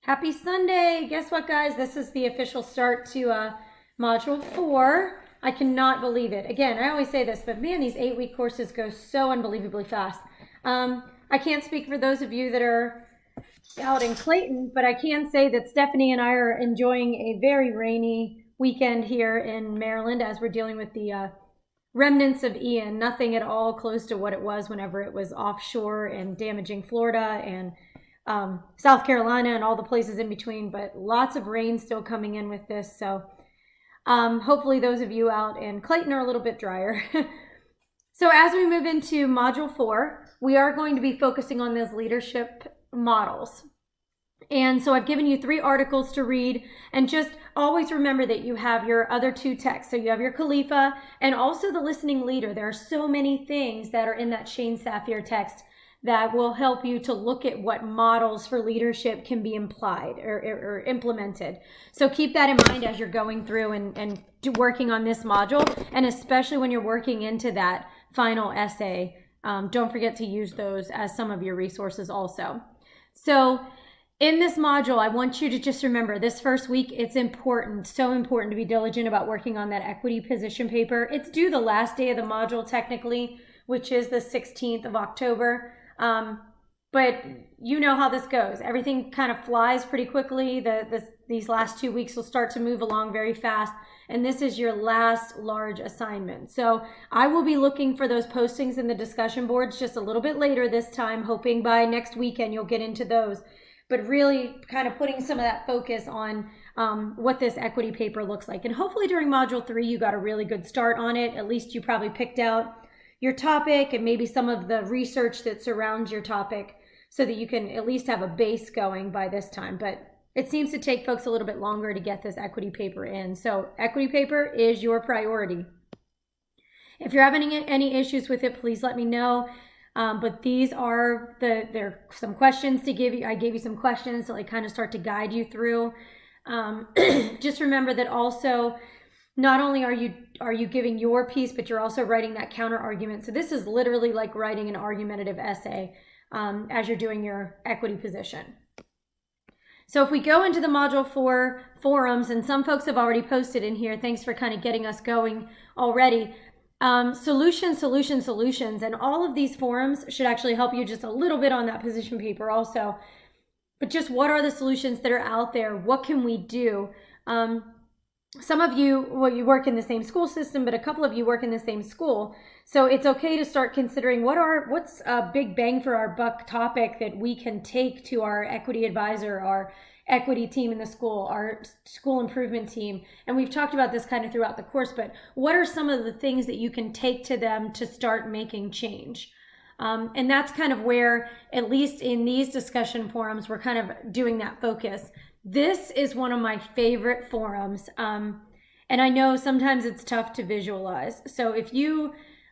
Happy Sunday! Guess what, guys? This is the official start to Module 4. I cannot believe it. Again, I always say this, but man, these 8-week courses go so unbelievably fast. I can't speak for those of you that are out in Clayton, but I can say that Stephanie and I are enjoying a very rainy weekend here in Maryland as we're dealing with the remnants of Ian. Nothing at all close to what it was whenever it was offshore and damaging Florida and South Carolina and all the places in between, but lots of rain still coming in with this. So hopefully those of you out in Clayton are a little bit drier. So as we move into Module 4, we are going to be focusing on those leadership models. And so I've given you 3 articles to read, and just always remember that you have your other 2 texts. So you have your Khalifa and also the listening leader. There are so many things that are in that Shane Safir text that will help you to look at what models for leadership can be implied or implemented. So keep that in mind as you're going through and working on this module, and especially when you're working into that final essay. Don't forget to use those as some of your resources also. So in this module, I want you to just remember this first week, it's important, so important to be diligent about working on that equity position paper. It's due the last day of the module technically, which is the 16th of October. But you know how this goes. Everything kind of flies pretty quickly. These last 2 weeks will start to move along very fast. And this is your last large assignment. So I will be looking for those postings in the discussion boards just a little bit later this time, hoping by next weekend you'll get into those. But really kind of putting some of that focus on what this equity paper looks like. And hopefully during Module 3, you got a really good start on it. At least you probably picked out your topic and maybe some of the research that surrounds your topic so that you can at least have a base going by this time. But it seems to take folks a little bit longer to get this equity paper in. So equity paper is your priority. If you're having any issues with it, please let me know. But these are there are some questions to give you. I gave you some questions to kind of start to guide you through. Just remember that also, not only are you giving your piece, but you're also writing that counter argument. So this is literally like writing an argumentative essay as you're doing your equity position. So if we go into the Module 4 forums, and some folks have already posted in here, thanks for kind of getting us going already. Solutions, and all of these forums should actually help you just a little bit on that position paper also. But just what are the solutions that are out there? What can we do? Some of you, well, you work in the same school system, but a couple of you work in the same school. So it's okay to start considering what's a big bang for our buck topic that we can take to our equity advisor, our equity team in the school, our school improvement team. And we've talked about this kind of throughout the course, but what are some of the things that you can take to them to start making change? And that's kind of where, at least in these discussion forums, we're kind of doing that focus. This is one of my favorite forums. And I know sometimes it's tough to visualize. So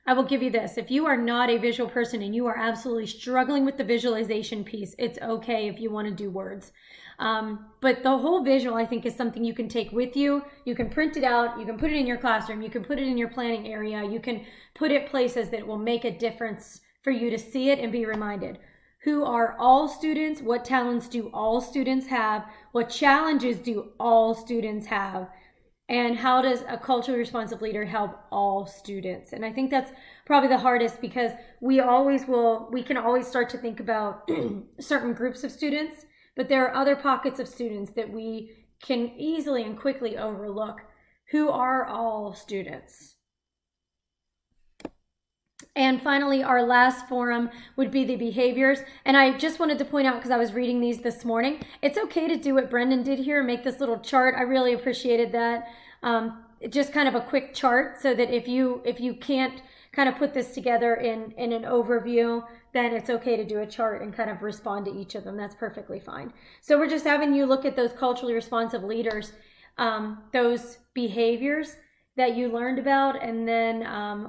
I will give you this. If you are not a visual person and you are absolutely struggling with the visualization piece, it's okay if you want to do words. But the whole visual, I think, is something you can take with you. You can print it out. You can put it in your classroom. You can put it in your planning area. You can put it places that will make a difference for you to see it and be reminded. Who are all students? What talents do all students have? What challenges do all students have? And how does a culturally responsive leader help all students? And I think that's probably the hardest, because we can always start to think about certain groups of students, but there are other pockets of students that we can easily and quickly overlook. Who are all students? And finally, our last forum would be the behaviors. And I just wanted to point out, because I was reading these this morning, it's okay to do what Brendan did here, make this little chart. I really appreciated that. Just kind of a quick chart, so that if you can't kind of put this together in an overview, then it's okay to do a chart and kind of respond to each of them. That's perfectly fine. So we're just having you look at those culturally responsive leaders, those behaviors that you learned about, and then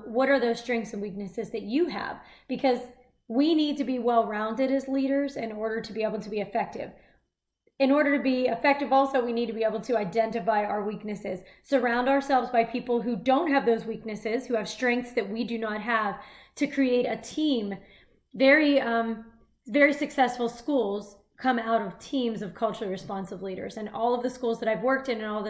what are those strengths and weaknesses that you have, because we need to be well-rounded as leaders in order to be able to be effective. In order to be effective also, we need to be able to identify our weaknesses, surround ourselves by people who don't have those weaknesses, who have strengths that we do not have, to create a team. Very successful schools come out of teams of culturally responsive leaders. And all of the schools that I've worked in and all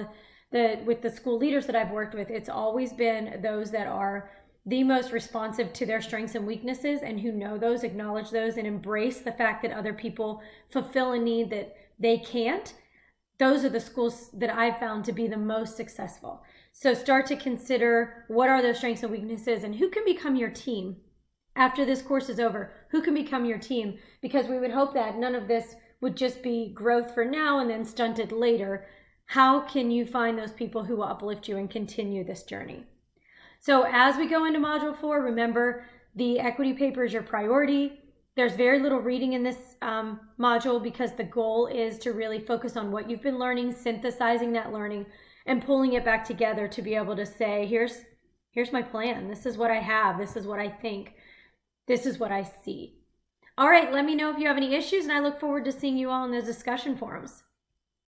with the school leaders that I've worked with, it's always been those that are the most responsive to their strengths and weaknesses, and who know those, acknowledge those, and embrace the fact that other people fulfill a need that they can't. Those are the schools that I've found to be the most successful. So start to consider, what are those strengths and weaknesses, and who can become your team after this course is over? Who can become your team? Because we would hope that none of this would just be growth for now and then stunted later. How can you find those people who will uplift you and continue this journey? So as we go into Module 4, remember, the equity paper is your priority. There's very little reading in this module, because the goal is to really focus on what you've been learning, synthesizing that learning, and pulling it back together to be able to say, here's my plan. This is what I have. This is what I think. This is what I see. All right, let me know if you have any issues, and I look forward to seeing you all in the discussion forums.